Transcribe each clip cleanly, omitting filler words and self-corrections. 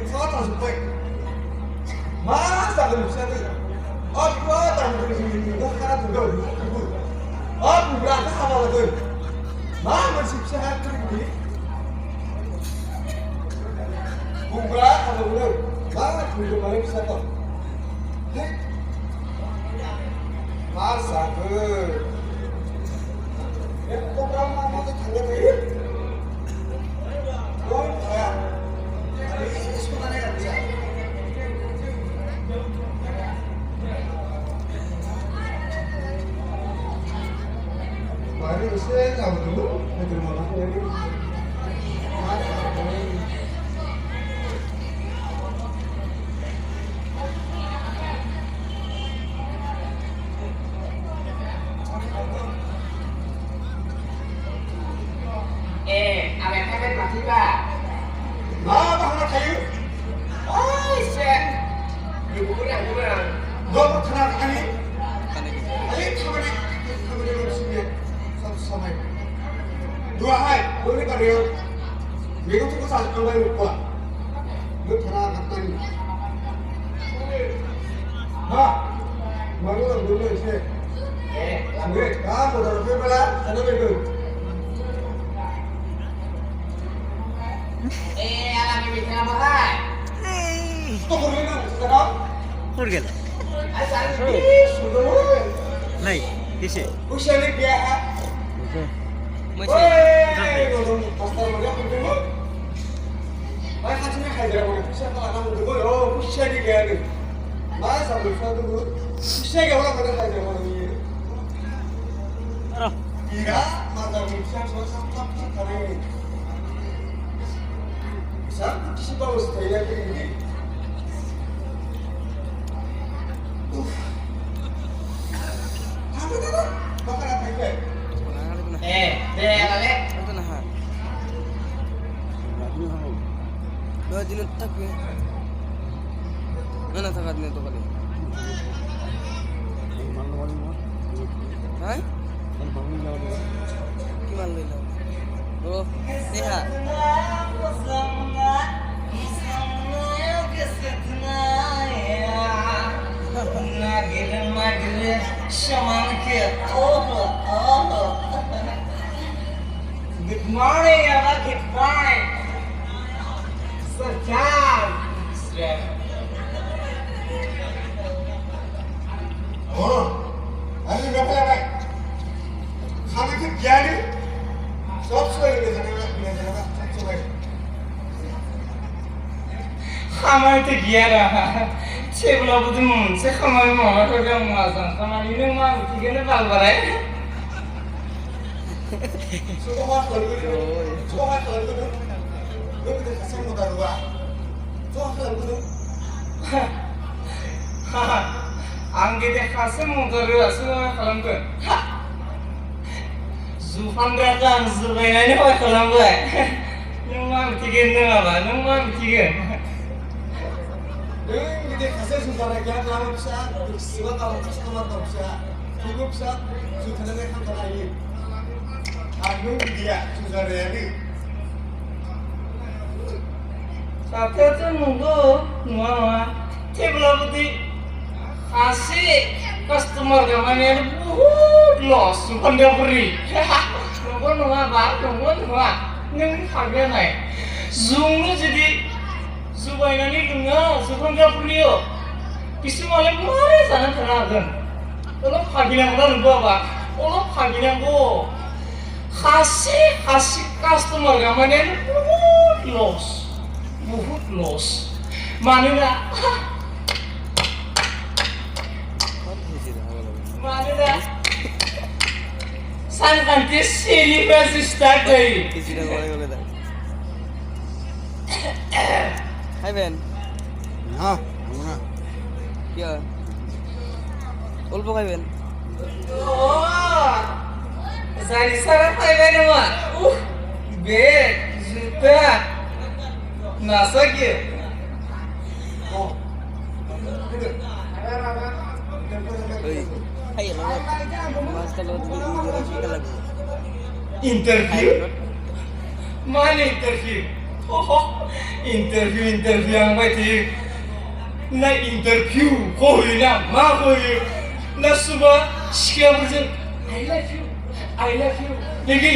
pesawat langsung baik. Masa belum bisa tuh? Oh, gua tahu ini gua karena tuh ibu. Oh, berapa sama tuh? Mama sih bisa ngatur ini. Bunga kalau belum, banget belum malam bisa kok. Masa tuh? Ya, kok kamu mau tuh tanya ini? Oh, ya. Ini sebenarnya nggak bisa. Mari saya tahu dulu negeri mana ini. Apa mati pak? Mana kayu? Oh, set. Ibu kurang. Gua mau kenal kali. Kali kamu di sini satu sama ini. Dua hai, boleh kan dia? Minggu tu sahaja kembali lupa. Gua kenal kali. Ha, mana dulu sih? Kamu dah berapa? Sana betul. Alam ini kenapa kan? Tuh kurang sekarang. Kurang. Asal Sudah. Naik, kisi. Usia ni dia. Macam. Woi, pastor mana pun tu. Baik hatinya hajar mana? Usia kalau anak tu, oh usia ni dia ni. Mas ambil satu. Usia ke orang mana hajar mana ni? Kira mata usia sama kali. Siapa sih bawa style ini? Makan apa ini? Lale. Itu nah. Dua jenis tak ya. Mana sangat ni tu kali? Hai? Gimana lila? Oh, lihat. Magre, shaman ke. Good morning, Abba. Good morning. Sit down. Oh, ada berapa lama? Kami tu jadi, सब सोए हुए थे ना, सब सोए। हमारे तो गया रहा छेबला बुद्धि मुंसे हमारे मामा को क्या मुआज़न हमारी ने माँ उठी के ने बाल बराए Sudah kalau dulu, lu kita kasih modal dua. Kalau dulu, angge deh kasih modal dua semua kalau tu Zufan datang zubainnya apa kalau gue nunggu uठी ke apa nunggu uठी ke kita kasih susah lagi kalau bisa, siapa kalau customer tak bisa, cukup bisa, sudah ada kan kalau ini. Aku dia susah ready. Tapi tu nunggu छेबला बुद्धि kasih customer kemana ni loss bukan dia beri nunggu apa nunggu harga naik zoom ni jadi zubainnya ni dengar bukan dia beri yo bisa malah mana sana terangkan kalau pagi yang mana nunggu apa kalau pagi yang go kasih customer kemana ni loss mana Mana San nanti sini masih start lagi. Kisi dah boleh dah. Hai Ben. Nah, mana? Ya. Ulpo hai Ben. Oh, Zari sarap hai Ben mah. Ben, juta. Nasa ke? Oh. Hai lah. Mas kalau tu interview lagi. Interview? Mana interview? Interview yang baik na interview koy na ma koy na suba siya berjen I love you lagi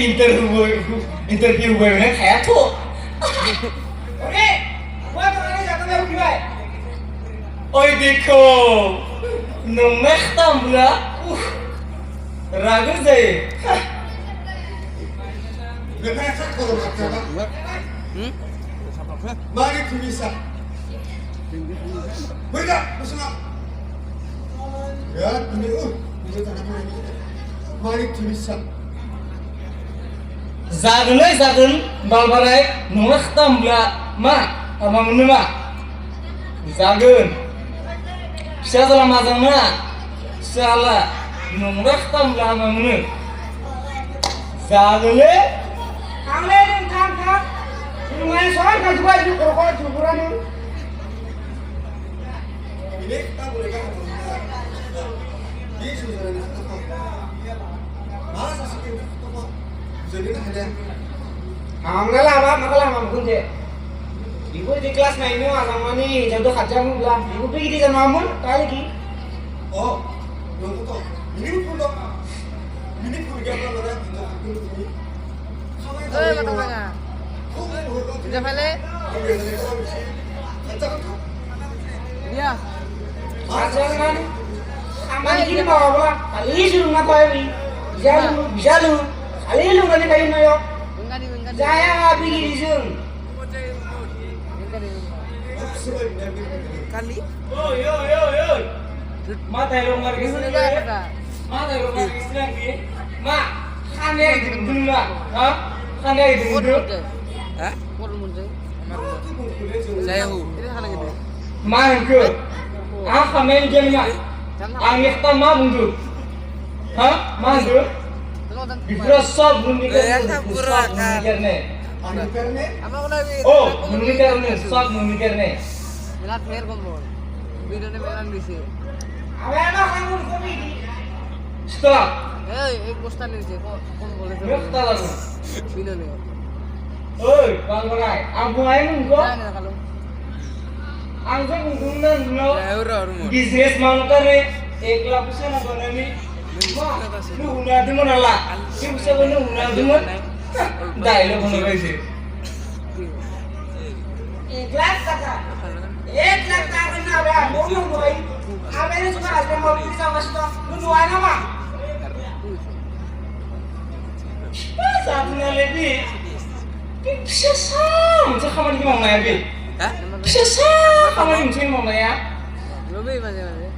interview boy na kayak tuh oke gua kemana jatuh dari gue oi dekho nomor tambah ragu zai Lepas kalau kata mari bisa berdak bersama ya ini bisa tanam ini mari bisa zagun balbarai nomor tambah ma apa menema zagun bisa salah mazangna salah nomor tambah apa menu zagun le Kalyan kan lumayan soal kan juga itu rokok cukuran ini kita boleh kan di susunan itu masa sih itu jadi nak ada makalah mungkin deh ibu di kelas main ini sama nih jatuh kacang bilang ibu pergi di sana mamun kali lagi oh yang itu ini pun dong ini pun dia kalau ada ini katanya. Bisa pele? Iya. kacang kan sama gini mau apa kali suruh ngaku ini bisa lu kali lu kan kayu nayo saya nggak pergi di sini Kali? yo mata yang nggak kisah mata yang nggak kisah lagi ma kan ya itu dulu lah kan ya itu dulu Hah? Saya hu. Ini hal gitu. ma ke main jamnya angin ma bundu ma ke Microsoft memikirkan Apa ko lagi? oh memikirkan soft memikirkan Milat hair kompon. Video ne melan disi. apa kamu komedi stop Postan ini sih kok boleh berapa lalu Video ne. oi bang Rai aku ayo nunggu Nah, kalau angsa nunggunan dulu euro bisnis mau kare ekla pusa na banami lu una demo nala si pusa bana una demo dialog hono gaise ekla taka na ba bono boy abene suka asbe mo pisa wasto lu ana ma sabna lebi bisa sam sa kamar ki mau na bi Hah? bisa sam kamar ki mau na ya Lebih macam-macam.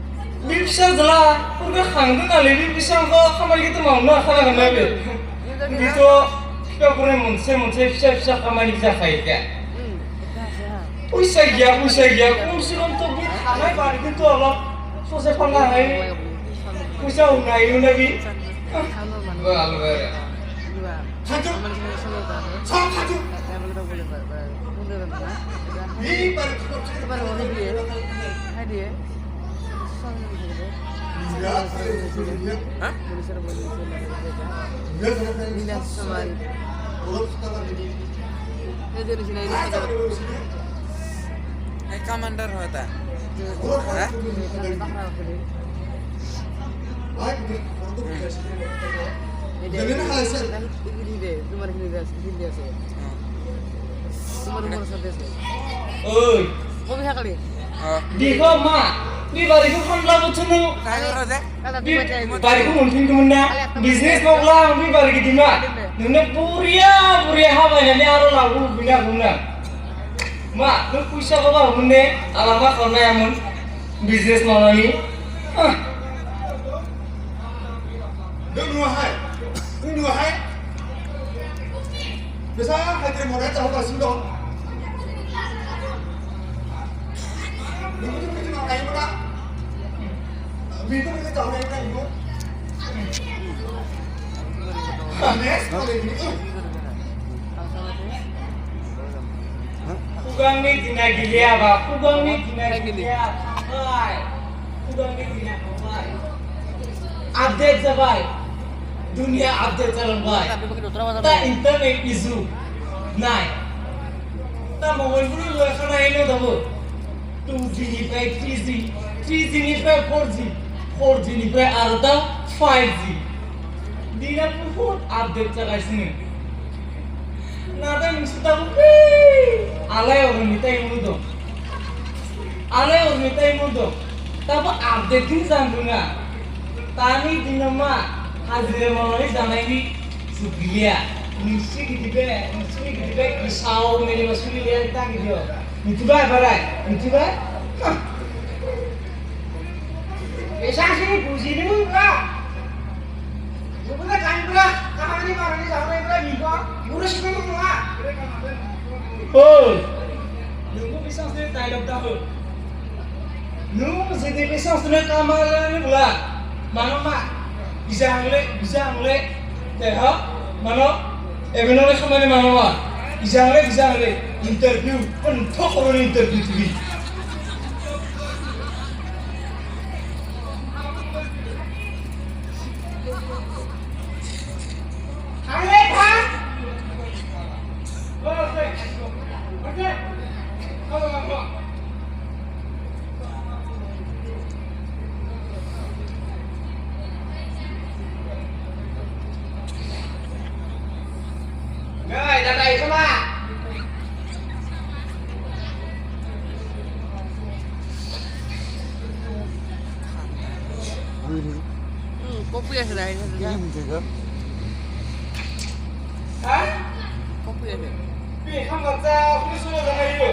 bisa jelas udah kangen kali bisa kok kamar gitu mau na kana kana be gitu kita punya munse bisa kamar kita faida Uisa gya kung silong to bit anay bari dito alo so sa pangahay uisa unay yun nabi Well, Hancur. Sangat hancur. Ini baru Commander होता Oi, kok bisa kali? di koma, di bariku kan lalu cunu, di bariku mungkin kemana, bisnis mau pulang, di bariku di mana, nuna puria apa ini aro lagu guna. Ma, lu puisa apa bunda? Alamak kau nayamun bisnis mau nani? dua hai. Bisa hadir mau naik tahu kasih dong. Itu mau naik mana? Itu kita tahu naik mana itu? Nes, kalau ini. Kugang ni tinggal gila apa? Kugang ni tinggal gila. Bye. Kugang ni tinggal bye. Update sabai. Dunia update jalan bye. Ta internet isu. Nai. 나 머글부리 하나 해놓다고 2G니까 3G 3G니까 4G 4G니까 아르다 5G 니가 푸푸 업데이트 자가있으니 나다 능수다고 알아요 얼미타 이모도 알아요 얼미타 이모도 tapi update sambungan tani dinama hadir mulai sana ini sugiya misi gitu kisau mere masuli lihat tak gitu itu bah barai itu bah bisa sini busi ini buka buka kan buka kahani marani sama itu lagi kok urus itu buka oh nunggu bisa sini dialog tahu nunggu sini bisa sini kamar ini bulan mana mak bisa ngulek teh mana ebenole kemana mana mak bisa ngulek interview pentok orang interview tuh Kopi ya sudah ini sudah. Hah? Kopi ya. Bihan baca, aku sudah dengar itu.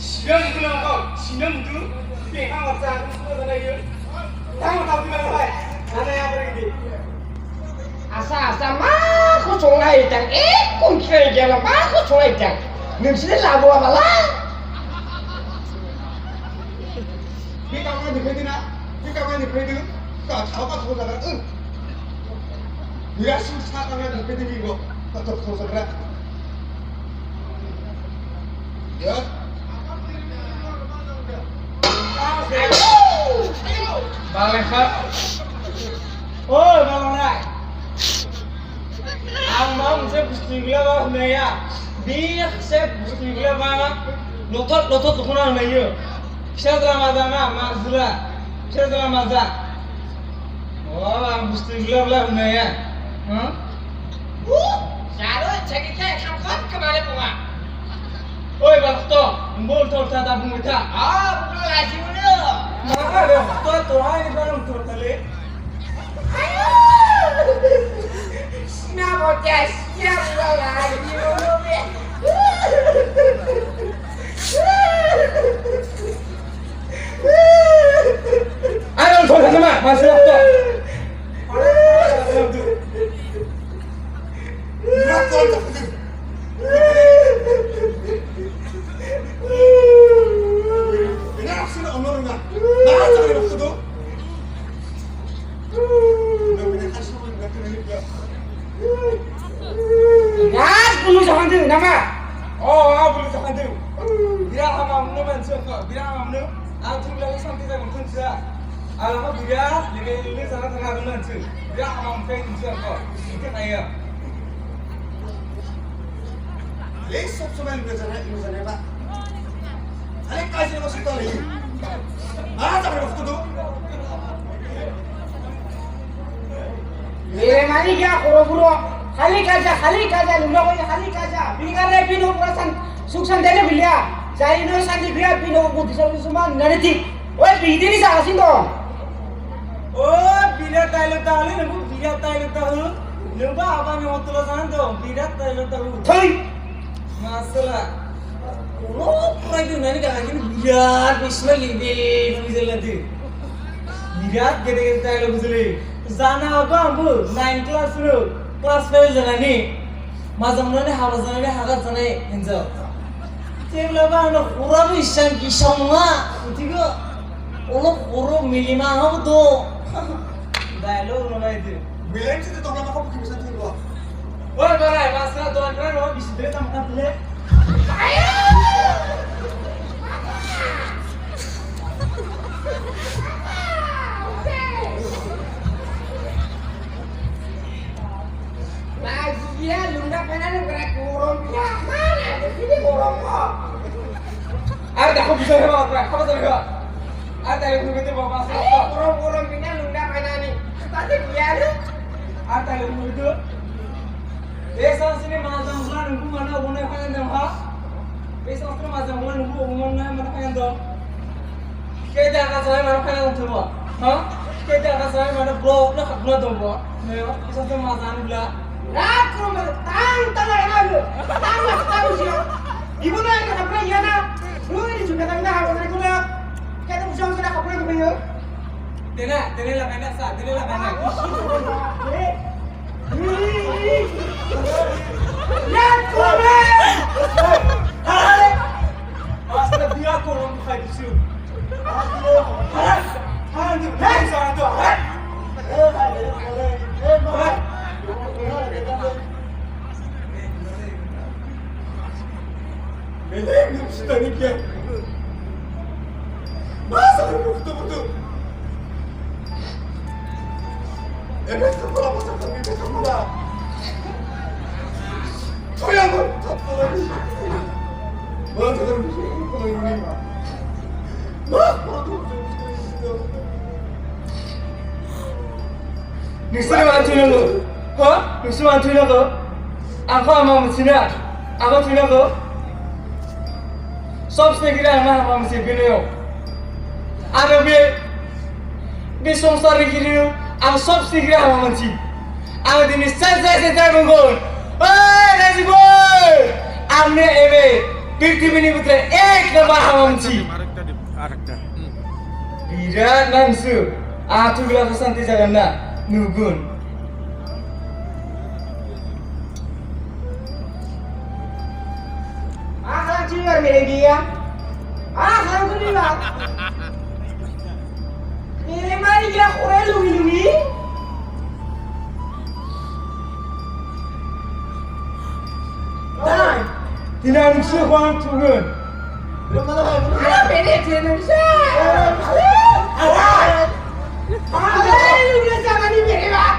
Siang itu nak siang itu. Bihan baca, aku sudah dengar itu. Tahu tahu mana lagi? Ada yang pergi. Asa mah, aku coba itu. Kunci jalan mah, aku coba itu. Mesti lagu apa lah? Kita mana dipegang? Kau tahu apa kau cakap? Dia susah kalau dipegang itu. Tetap susah. Ya. Balik oh balik amam saya bustigla bah naya dia saya bustigla bah lotot tukuna naya siapa mazana mazla siapa mazak oh am bustigla bah naya Shadow cekiknya kamkot kemana bunga oi bakto mbol torta da bunga bukan lagi mana mana bakto toa ini baru tortale Siapa jas? Siapa lagi? Ayo coba sama masih waktu. Ini aksir omor enggak? Nah, cari waktu tuh. Gas bulu jangan tu, nama. Oh, bulu jangan tu. Biar hamamnu mansuk, biar hamamnu. Aku lagi sampai saya mungkin saya. Alamak biar, ini sangat sangat mansuk. Biar hamam kain mansuk kok. Mungkin ayah. Lesok cuma ini sana pak. Ada kasih masuk tali. Ah, cari waktu tuh. मेरे मानी क्या खोरो खाली काजा लुला को खाली काजा बिगार रे पिनो प्रसन सुखसन देने बिलिया जाई नो शांति बिया पिनो बुद्धि सब सुमा नरेति ओए बिदि नि जासिन दो ओ बिरा ताइलो ताले न बिरा ताइलो ताहु नबा आबानि होतलो जान दो बिरा ताइलो ताहु थै मासला ओ प्राइदु ननि का हागिन बिराट बिस्मा लिबे नमिजलदि बिराट गेदे गेदे ताइलो बुझले जाना apa ambu 9 class ru class 5 janani mazamnane haba janani haga janai hinjau tebla ba no urabu isan kisama utigo olo oro milima ham do dialog no itu Bilang sih tuh nama kamu bisa tuh gua. oi barai masra doan kran no bisa deh tam kan tule ayo Dia lunda pengen gerak kurung ya mana di sini kurung kok Ata yang itu. Desa sini mazam bulan nunggu mana umumnya kalian dah ha? Desa sini mazam bulan nunggu umumnya mana kalian dah? Kita akan saya mana kalian tu buat? Ha? Kita akan saya mana blog nak blog tu buat? Nih, desa sini mazam bulan. Nak rumah tang yang ada. Tang siapa? Ibu nak yang apa ni ya nak? Lu ini juga tang dah apa nak guna? Kita usang sudah apa ni tu? Dene lah pendek sah, dene lah pendek. Ya Khogen! Basta dia ko orang bukan isu. Hei sana tu. Melek ni mesti ni kia. Masa aku betul-betul. Evet, kafana basaktan bir beton bula. Soyalım, tatlılarını. Bana kadar bir şey yapmayın. Bak, bana doğru söylüyorsun. Nixon mantuin aku, ha? Nixon mantuin aku. Aku ama mencina, aku tuin aku. Sob sekira ama mencina biniyo. Ada be sonsar kiri. Ang sob sikira sama manci. Ang dini sentai menggon. Hei Nasi boy. Amne ebe पृथ्वी नि भित्र एक number sama manci. Birat nangsu. Atu bila kesanti jangan nak nugun. Akan cilar mere dia. Akan kulilah. Mere mari kira kurang lungi. Dan tidak bisa kuang turun. Ada beda jenis saya. Ada lu dia jangan ni mere pak.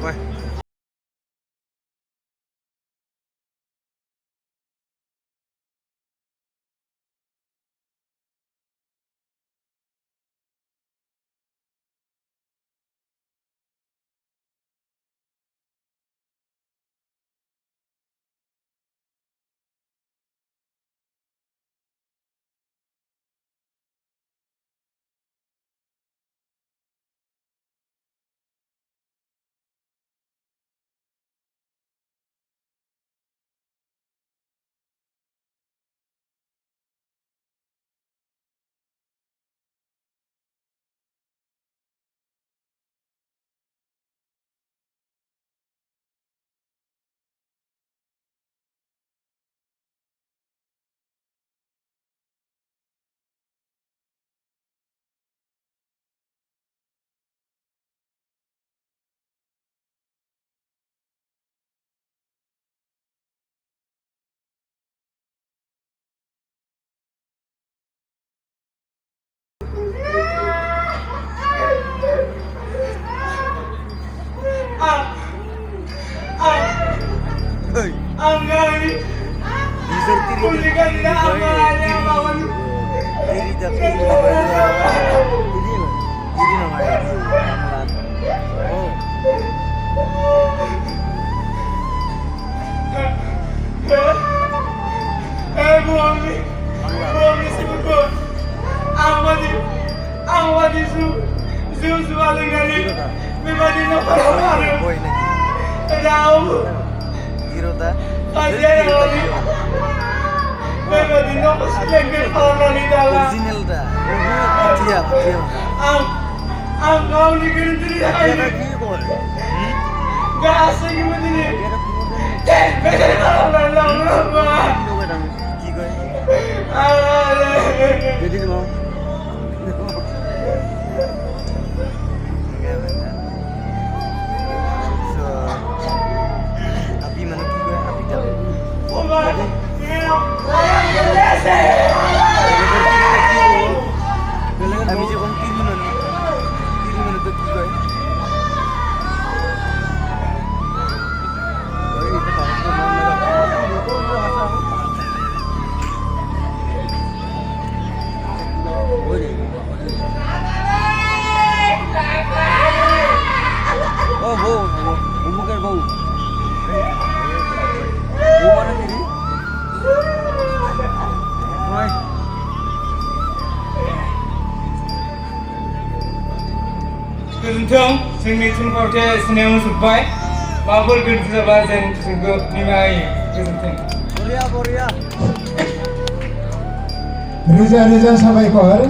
Bye. boy lagi. Tahu. Hero ta. Kalian lagi. Bagaimana dino keselengger kalau di dalam. Original ta. Iya. Kau ni kena diri Dia aja. lagi kau. Gak asing gimana ni? Bagaimana lama. Ki kau. Alah. Jadi mau. So, api mana ki kau? Api dah. Kami je orang kiri mana tu ki kau? Oh, bau kan bau. Bau mana kiri? Woi. Gozontong जोंनि थुनफावथाया एसेयावनो जोब्बाय माबाफोर गोरोन्थि जाबा जों जोंखौ निमाहा होयो गोजोन्थों Boria. रोजा रोजा साबायखर